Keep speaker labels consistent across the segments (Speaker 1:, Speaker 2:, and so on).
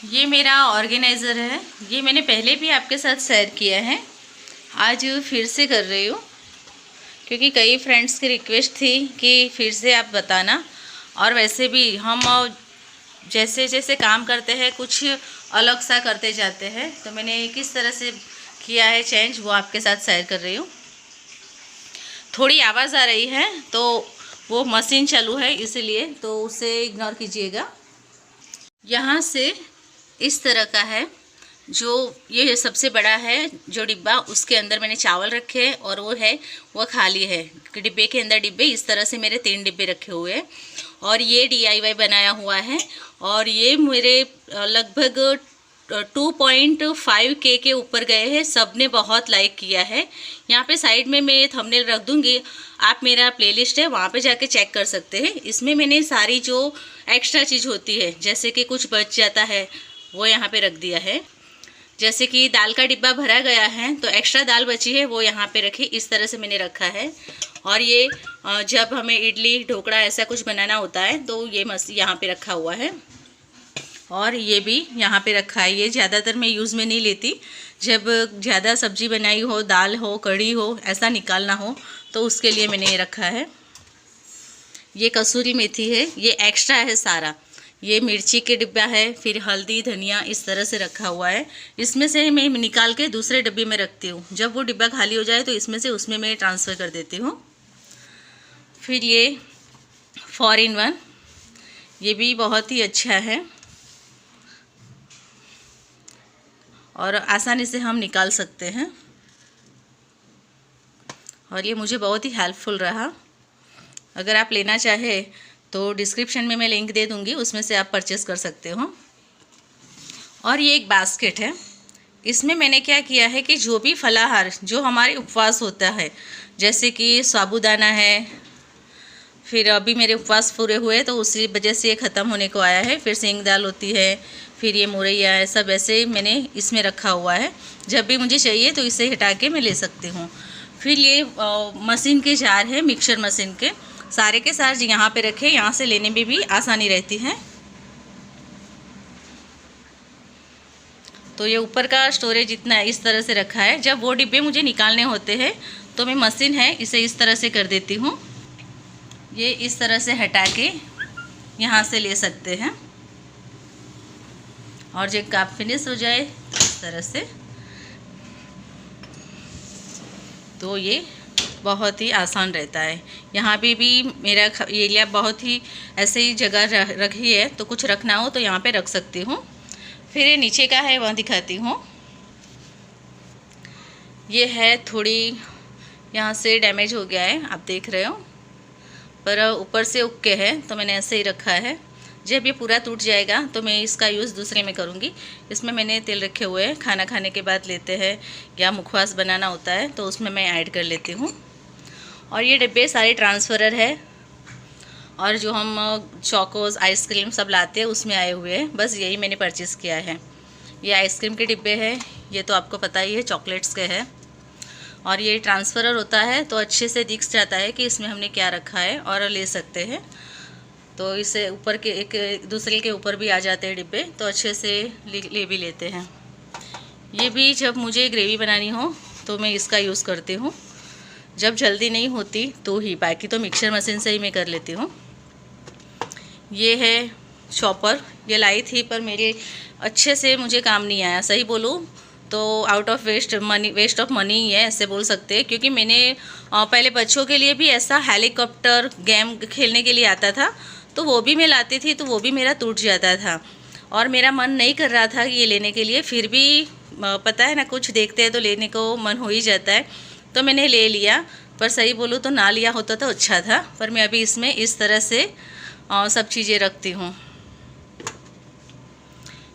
Speaker 1: ये मेरा ऑर्गेनाइज़र है। ये मैंने पहले भी आपके साथ शेयर किया है, आज फिर से कर रही हूँ क्योंकि कई फ्रेंड्स की रिक्वेस्ट थी कि फिर से आप बताना। और वैसे भी हम जैसे जैसे काम करते हैं कुछ अलग सा करते जाते हैं, तो मैंने किस तरह से किया है चेंज वो आपके साथ शेयर कर रही हूँ। थोड़ी आवाज़ आ रही है तो वो मशीन चालू है इसीलिए, तो उसे इग्नोर कीजिएगा। यहाँ से इस तरह का है, जो ये सबसे बड़ा है जो डिब्बा, उसके अंदर मैंने चावल रखे हैं और वो खाली है। डिब्बे के अंदर डिब्बे इस तरह से मेरे 3 डिब्बे रखे हुए हैं और ये DIY बनाया हुआ है। और ये मेरे लगभग 2.5K के ऊपर गए हैं। सब ने बहुत लाइक किया है। यहाँ पे साइड में मैं थंबनेल रख दूँगी, आप मेरा प्लेलिस्ट है वहाँ पे जाके चेक कर सकते हैं। इसमें मैंने सारी जो एक्स्ट्रा चीज़ होती है, जैसे कि कुछ बच जाता है वो यहाँ पे रख दिया है। जैसे कि दाल का डिब्बा भरा गया है तो एक्स्ट्रा दाल बची है वो यहाँ पे रखी, इस तरह से मैंने रखा है। और ये जब हमें इडली ढोकड़ा ऐसा कुछ बनाना होता है तो ये यहाँ पे रखा हुआ है। और ये भी यहाँ पे रखा है। ये ज़्यादातर मैं यूज़ में नहीं लेती, जब ज़्यादा सब्जी बनाई हो, दाल हो, कढ़ी हो, ऐसा निकालना हो तो उसके लिए मैंने ये रखा है। ये कसूरी मेथी है, ये एक्स्ट्रा है सारा। ये मिर्ची के डिब्बा है, फिर हल्दी धनिया इस तरह से रखा हुआ है। इसमें से मैं निकाल के दूसरे डिब्बे में रखती हूँ, जब वो डिब्बा खाली हो जाए तो इसमें से उसमें मैं ट्रांसफ़र कर देती हूँ। फिर ये 4-in-1, ये भी बहुत ही अच्छा है और आसानी से हम निकाल सकते हैं और ये मुझे बहुत ही हेल्पफुल रहा। अगर आप लेना चाहे तो डिस्क्रिप्शन में मैं लिंक दे दूँगी, उसमें से आप परचेज़ कर सकते हो। और ये एक बास्केट है। इसमें मैंने क्या किया है कि जो भी फलाहार जो हमारे उपवास होता है, जैसे कि साबूदाना है, फिर अभी मेरे उपवास पूरे हुए तो उसी वजह से ये ख़त्म होने को आया है। फिर सेंग दाल होती है, फिर ये मुरैया है, सब ऐसे मैंने इसमें रखा हुआ है। जब भी मुझे चाहिए तो इसे हटा के मैं ले सकती हूँ। फिर ये मशीन के जार है, मिक्सर मशीन के, सारे के सारे यहाँ पे रखे, यहाँ से लेने में भी आसानी रहती है। तो ये ऊपर का स्टोरेज इतना है, इस तरह से रखा है। जब वो डिब्बे मुझे निकालने होते हैं तो मैं मशीन है इसे इस तरह से कर देती हूँ। ये इस तरह से हटा के यहाँ से ले सकते हैं और जब काम फिनिश हो जाए तो इस तरह से, तो ये बहुत ही आसान रहता है। यहाँ पे भी मेरा एरिया बहुत ही ऐसे ही जगह रखी है, तो कुछ रखना हो तो यहाँ पे रख सकती हूँ। फिर ये नीचे का है वह दिखाती हूँ। ये है थोड़ी यहाँ से डैमेज हो गया है, आप देख रहे हो, पर ऊपर से ओके है तो मैंने ऐसे ही रखा है। जब ये पूरा टूट जाएगा तो मैं इसका यूज़ दूसरे में करूँगी। इसमें मैंने तेल रखे हुए हैं, खाना खाने के बाद लेते हैं या मुखवास बनाना होता है तो उसमें मैं ऐड कर लेती हूँ। और ये डिब्बे सारे ट्रांसफ़रर है और जो हम चोकोस आइसक्रीम सब लाते हैं उसमें आए हुए हैं। बस यही मैंने परचेज़ किया है। ये आइसक्रीम के डिब्बे हैं, ये तो आपको पता ही है, चॉकलेट्स के हैं। और ये ट्रांसफ़रर होता है तो अच्छे से दिख जाता है कि इसमें हमने क्या रखा है और ले सकते हैं। तो इसे ऊपर के एक दूसरे के ऊपर भी आ जाते हैं डिब्बे, तो अच्छे से ले भी लेते हैं। ये भी जब मुझे ग्रेवी बनानी हो तो मैं इसका यूज़ करती हूँ, जब जल्दी नहीं होती तो ही, बाकी तो मिक्सर मशीन से ही मैं कर लेती हूँ। ये है चॉपर, ये लाई थी पर मेरे अच्छे से मुझे काम नहीं आया। सही बोलूँ तो out of waste of money ही है, ऐसे बोल सकते हैं। क्योंकि मैंने पहले बच्चों के लिए भी ऐसा हेलीकॉप्टर गेम खेलने के लिए आता था, तो वो भी मैं लाती थी, तो वो भी मेरा टूट जाता था और मेरा मन नहीं कर रहा था ये लेने के लिए। फिर भी पता है ना, कुछ देखते हैं तो लेने को मन हो ही जाता है, तो मैंने ले लिया। पर सही बोलूँ तो ना लिया होता तो अच्छा था। पर मैं अभी इसमें इस तरह से सब चीज़ें रखती हूँ।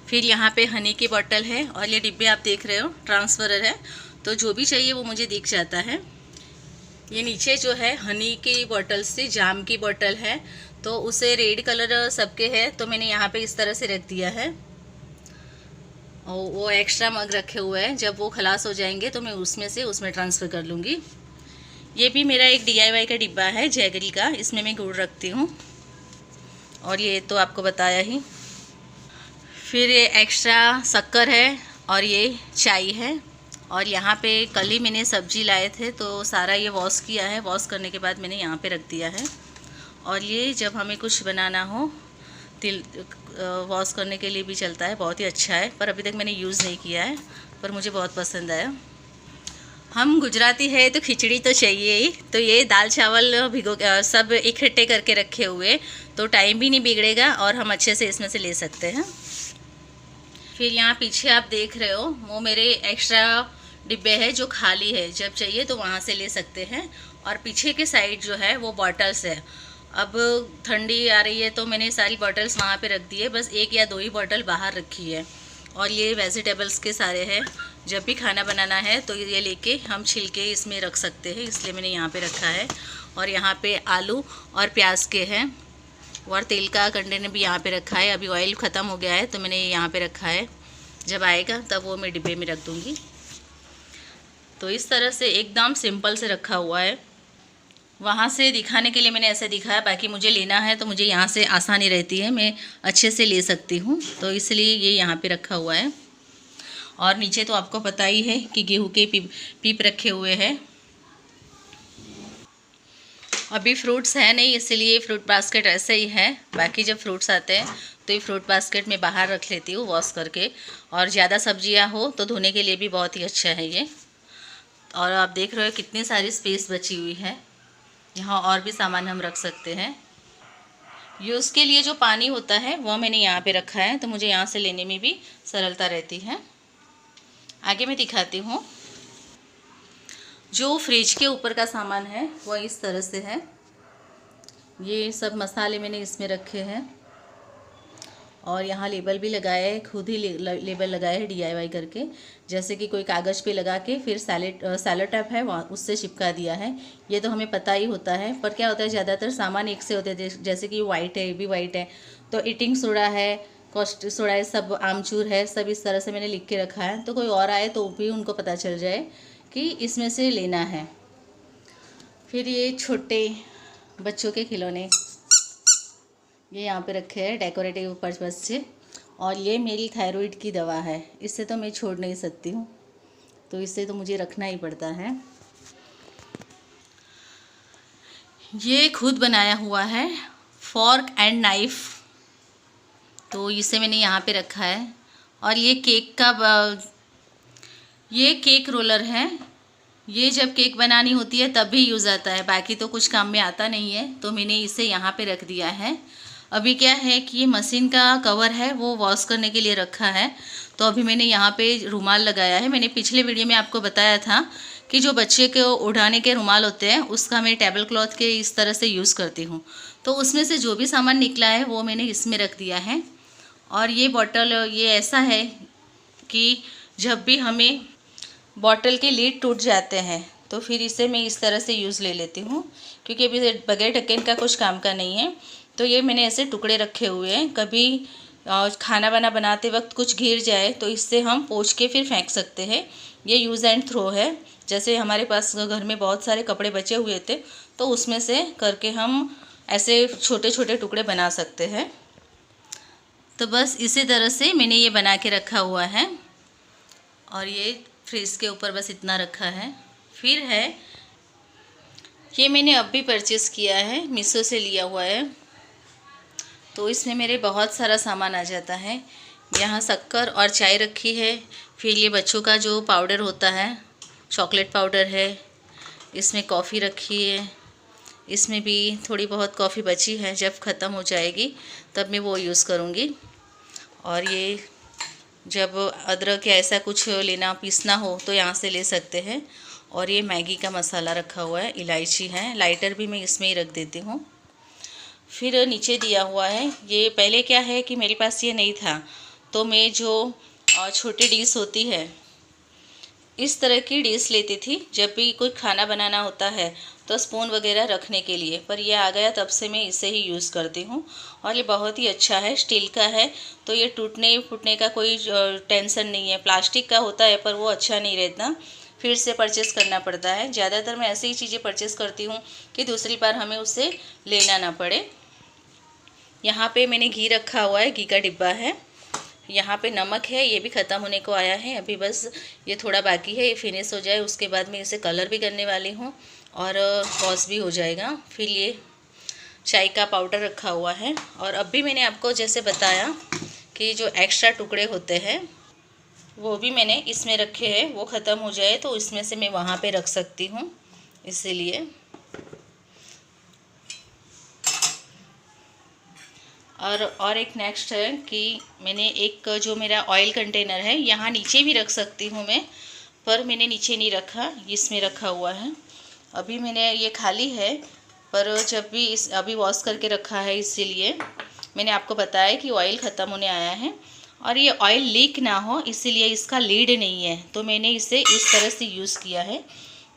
Speaker 1: फिर यहाँ पे हनी की बोतल है और ये डिब्बे आप देख रहे हो ट्रांसफ़रर है, तो जो भी चाहिए वो मुझे दिख जाता है। ये नीचे जो है हनी की बोतल से जाम की बोतल है, तो उसे रेड कलर सबके है, तो मैंने यहाँ पे इस तरह से रख दिया है। और वो एक्स्ट्रा मग रखे हुए हैं, जब वो खलास हो जाएंगे तो मैं उसमें ट्रांसफ़र कर लूँगी। ये भी मेरा एक DIY का डिब्बा है जैगरी का, इसमें मैं गुड़ रखती हूँ और ये तो आपको बताया ही। फिर ये एक्स्ट्रा शक्कर है और ये चाय है। और यहाँ पे कल ही मैंने सब्जी लाए थे तो सारा ये वॉश किया है। वॉश करने के बाद मैंने यहाँ पे रख दिया है। और ये जब हमें कुछ बनाना हो तिल वॉश करने के लिए भी चलता है, बहुत ही अच्छा है। पर अभी तक मैंने यूज़ नहीं किया है, पर मुझे बहुत पसंद आया। हम गुजराती है तो खिचड़ी तो चाहिए ही। तो ये दाल चावल भिगो सब इकट्ठे करके रखे हुए, तो टाइम भी नहीं बिगड़ेगा और हम अच्छे से इसमें से ले सकते हैं। फिर यहाँ पीछे आप देख रहे हो वो मेरे एक्स्ट्रा डिब्बे है जो खाली है, जब चाहिए तो वहाँ से ले सकते हैं। और पीछे के साइड जो है वो बॉटल्स है। अब ठंडी आ रही है तो मैंने सारी बॉटल्स वहाँ पे रख दी है, बस 1 या 2 ही बॉटल बाहर रखी है। और ये वेजिटेबल्स के सारे हैं, जब भी खाना बनाना है तो ये लेके हम छिलके इसमें रख सकते हैं, इसलिए मैंने यहाँ पे रखा है। और यहाँ पे आलू और प्याज के हैं। और तेल का कंटेनर भी यहाँ पे रखा है। अभी ऑयल ख़त्म हो गया है तो मैंने यहाँ पे रखा है, जब आएगा तब वो मैं डिब्बे में रख दूँगी। तो इस तरह से एकदम सिंपल से रखा हुआ है। वहाँ से दिखाने के लिए मैंने ऐसे दिखाया, बाकी मुझे लेना है तो मुझे यहाँ से आसानी रहती है, मैं अच्छे से ले सकती हूँ, तो इसलिए ये यहाँ पे रखा हुआ है। और नीचे तो आपको पता ही है कि गेहूँ के पीप रखे हुए हैं। अभी फ्रूट्स है नहीं, इसलिए फ्रूट बास्केट ऐसे ही है। बाकी जब फ्रूट्स आते हैं तो ये फ्रूट बास्केट में बाहर रख लेती हूँ वॉश करके। और ज़्यादा सब्जियाँ हो तो धोने के लिए भी बहुत ही अच्छा है ये। और आप देख रहे हो कितनी सारी स्पेस बची हुई है, यहाँ और भी सामान हम रख सकते हैं। यूज़ के लिए जो पानी होता है वो मैंने यहाँ पे रखा है, तो मुझे यहाँ से लेने में भी सरलता रहती है। आगे मैं दिखाती हूँ। जो फ्रिज के ऊपर का सामान है वो इस तरह से है। ये सब मसाले मैंने इसमें रखे हैं और यहाँ लेबल भी लगाया है, खुद ही लेबल लगाया है DIY करके। जैसे कि कोई कागज़ पे लगा के फिर सैलो टैप है वहाँ उससे चिपका दिया है। ये तो हमें पता ही होता है, पर क्या होता है ज़्यादातर सामान एक से होते हैं। जैसे कि वाइट है, ये भी वाइट है, तो ईटिंग सोडा है, कॉस्टिक सोडा है, सब आमचूर है, सब इस तरह से मैंने लिख के रखा है, तो कोई और आए तो भी उनको पता चल जाए कि इसमें से लेना है। फिर ये छोटे बच्चों के खिलौने ये यहाँ पे रखे हैं डेकोरेटिव पर्पज़ से। और ये मेरी थायराइड की दवा है, इससे तो मैं छोड़ नहीं सकती हूँ, तो इससे तो मुझे रखना ही पड़ता है। ये खुद बनाया हुआ है फॉर्क एंड नाइफ, तो इसे मैंने यहाँ पे रखा है। और ये केक रोलर है। ये जब केक बनानी होती है तब भी यूज़ आता है, बाकी तो कुछ काम में आता नहीं है, तो मैंने इसे यहाँ पे रख दिया है। अभी क्या है कि ये मशीन का कवर है वो वॉश करने के लिए रखा है, तो अभी मैंने यहाँ पे रुमाल लगाया है। मैंने पिछले वीडियो में आपको बताया था कि जो बच्चे के उड़ाने के रुमाल होते हैं उसका मैं टेबल क्लॉथ के इस तरह से यूज़ करती हूँ, तो उसमें से जो भी सामान निकला है वो मैंने इसमें रख दिया है। और ये बॉटल ये ऐसा है कि जब भी हमें बॉटल के लीड टूट जाते हैं तो फिर इसे मैं इस तरह से यूज़ ले लेती हूँ, क्योंकि अभी बगैर ढक्कन का कुछ काम का नहीं है। तो ये मैंने ऐसे टुकड़े रखे हुए हैं, कभी खाना वाना बनाते वक्त कुछ गिर जाए तो इससे हम पोंछ के फिर फेंक सकते हैं। ये यूज़ एंड थ्रो है। जैसे हमारे पास घर में बहुत सारे कपड़े बचे हुए थे तो उसमें से करके हम ऐसे छोटे छोटे टुकड़े बना सकते हैं। तो बस इसी तरह से मैंने ये बना के रखा हुआ है। और ये फ्रिज के ऊपर बस इतना रखा है। फिर है ये मैंने अब भी परचेज़ किया है, मीशो से लिया हुआ है, तो इसमें मेरे बहुत सारा सामान आ जाता है। यहाँ शक्कर और चाय रखी है। फिर ये बच्चों का जो पाउडर होता है, चॉकलेट पाउडर है, इसमें कॉफ़ी रखी है, इसमें भी थोड़ी बहुत कॉफ़ी बची है, जब ख़त्म हो जाएगी तब मैं वो यूज़ करूँगी। और ये जब अदरक या ऐसा कुछ लेना पीसना हो तो यहाँ से ले सकते हैं। और ये मैगी का मसाला रखा हुआ है, इलायची है, लाइटर भी मैं इसमें ही रख देती हूँ। फिर नीचे दिया हुआ है, ये पहले क्या है कि मेरे पास ये नहीं था, तो मैं जो छोटी डिश होती है इस तरह की डिश लेती थी जब भी कोई खाना बनाना होता है तो स्पून वगैरह रखने के लिए, पर ये आ गया तब से मैं इसे ही यूज़ करती हूँ। और ये बहुत ही अच्छा है, स्टील का है, तो ये टूटने फूटने का कोई टेंशन नहीं है। प्लास्टिक का होता है पर वो अच्छा नहीं रहता, फिर से परचेज़ करना पड़ता है। ज़्यादातर मैं ऐसी ही चीज़ें परचेज़ करती हूँ कि दूसरी बार हमें उसे लेना ना पड़े। यहाँ पे मैंने घी रखा हुआ है, घी का डिब्बा है। यहाँ पे नमक है, ये भी ख़त्म होने को आया है। अभी बस ये थोड़ा बाकी है, ये फिनिश हो जाए उसके बाद मैं इसे कलर भी करने वाली हूँ और वॉश भी हो जाएगा। फिर ये चाय का पाउडर रखा हुआ है। और अब भी मैंने आपको जैसे बताया कि जो एक्स्ट्रा टुकड़े होते हैं वो भी मैंने इसमें रखे हैं, वो ख़त्म हो जाए तो इसमें से मैं वहाँ पे रख सकती हूँ, इसीलिए। और एक नेक्स्ट है कि मैंने एक जो मेरा ऑयल कंटेनर है यहाँ नीचे भी रख सकती हूँ मैं, पर मैंने नीचे नहीं रखा, इसमें रखा हुआ है। अभी मैंने ये खाली है, पर जब भी अभी वॉश करके रखा है, इसीलिए मैंने आपको बताया कि ऑयल ख़त्म होने आया है और ये ऑयल लीक ना हो, इसीलिए इसका लीड नहीं है, तो मैंने इसे इस तरह से यूज़ किया है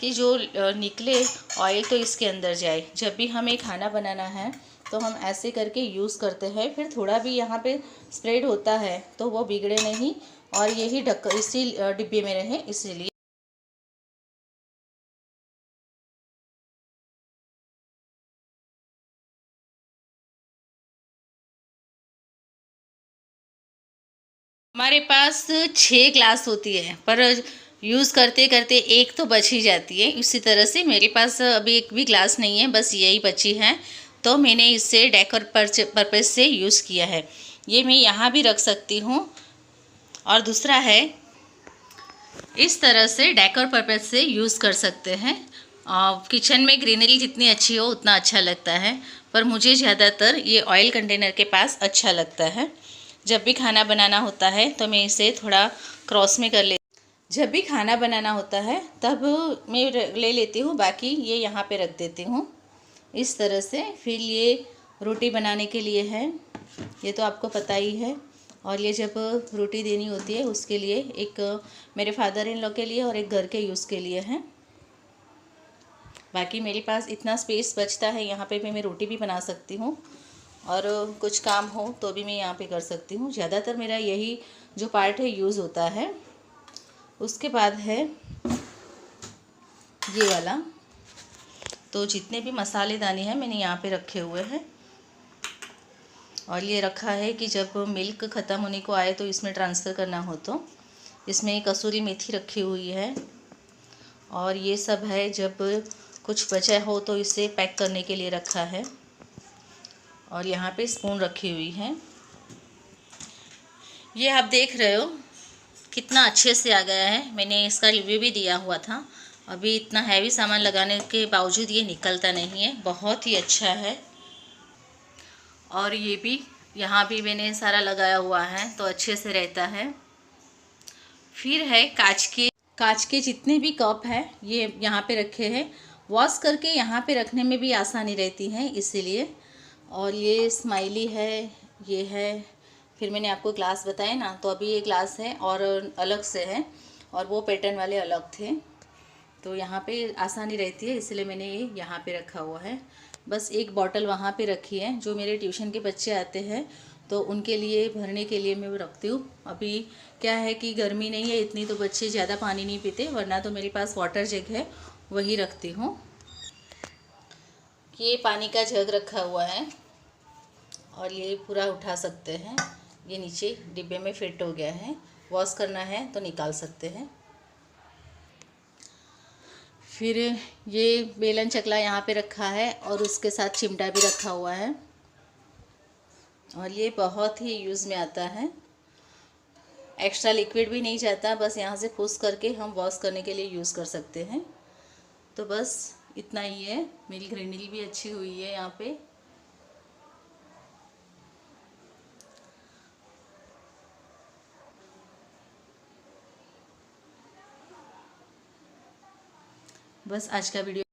Speaker 1: कि जो निकले ऑयल तो इसके अंदर जाए। जब भी हमें खाना बनाना है तो हम ऐसे करके यूज़ करते हैं, फिर थोड़ा भी यहाँ पे स्प्रेड होता है तो वो बिगड़े नहीं और यही ढक्कन इसी डिब्बे में रहे, इसीलिए। हमारे पास 6 ग्लास होती है, पर यूज़ करते करते एक तो बच ही जाती है। इसी तरह से मेरे पास अभी एक भी ग्लास नहीं है, बस यही बची है, तो मैंने इसे डेकोर पर्पज़ से यूज़ किया है। ये मैं यहाँ भी रख सकती हूँ। और दूसरा है, इस तरह से डेकोर पर्पज़ से यूज़ कर सकते हैं। किचन में ग्रीनरी जितनी अच्छी हो उतना अच्छा लगता है, पर मुझे ज़्यादातर ये ऑयल कंटेनर के पास अच्छा लगता है। जब भी खाना बनाना होता है तो मैं इसे थोड़ा क्रॉस में कर ले, जब भी खाना बनाना होता है तब मैं ले लेती हूँ, बाकी ये यहाँ पे रख देती हूँ इस तरह से। फिर ये रोटी बनाने के लिए है, ये तो आपको पता ही है। और ये जब रोटी देनी होती है उसके लिए, एक मेरे फादर इन लॉ के लिए और एक घर के यूज़ के लिए है। बाकी मेरे पास इतना स्पेस बचता है, यहाँ पे मैं रोटी भी बना सकती हूँ और कुछ काम हो तो भी मैं यहाँ पे कर सकती हूँ। ज़्यादातर मेरा यही जो पार्ट है यूज़ होता है। उसके बाद है ये वाला, तो जितने भी मसालेदानी हैं मैंने यहाँ पे रखे हुए हैं। और ये रखा है कि जब मिल्क ख़त्म होने को आए तो इसमें ट्रांसफ़र करना हो तो। इसमें कसूरी मेथी रखी हुई है और ये सब है, जब कुछ बचा हो तो इसे पैक करने के लिए रखा है। और यहाँ पे स्पून रखी हुई है। ये आप देख रहे हो कितना अच्छे से आ गया है, मैंने इसका रिव्यू भी दिया हुआ था। अभी इतना हैवी सामान लगाने के बावजूद ये निकलता नहीं है, बहुत ही अच्छा है। और ये भी यहाँ भी मैंने सारा लगाया हुआ है तो अच्छे से रहता है। फिर है कांच के जितने भी कप है ये यहाँ पे रखे हैं, वॉश करके यहाँ पे रखने में भी आसानी रहती है, इसीलिए। और ये स्माइली है, ये है। फिर मैंने आपको ग्लास बताए ना, तो अभी ये ग्लास है और अलग से है और वो पैटर्न वाले अलग थे, तो यहाँ पे आसानी रहती है, इसलिए मैंने ये यहाँ पे रखा हुआ है। बस एक बॉटल वहाँ पे रखी है, जो मेरे ट्यूशन के बच्चे आते हैं तो उनके लिए भरने के लिए मैं वो रखती हूँ। अभी क्या है कि गर्मी नहीं है इतनी, तो बच्चे ज़्यादा पानी नहीं पीते, वरना तो मेरे पास वाटर जग है, वही रखती हूँ। ये पानी का जग रखा हुआ है और ये पूरा उठा सकते हैं, ये नीचे डिब्बे में फिट हो गया है, वॉश करना है तो निकाल सकते हैं। फिर ये बेलन चकला यहाँ पे रखा है और उसके साथ चिमटा भी रखा हुआ है और ये बहुत ही यूज़ में आता है। एक्स्ट्रा लिक्विड भी नहीं जाता, बस यहाँ से पुश करके हम वॉश करने के लिए यूज़ कर सकते हैं। तो बस इतना ही है। मेरी ग्रीनरी भी अच्छी हुई है यहाँ पे। बस आज का वीडियो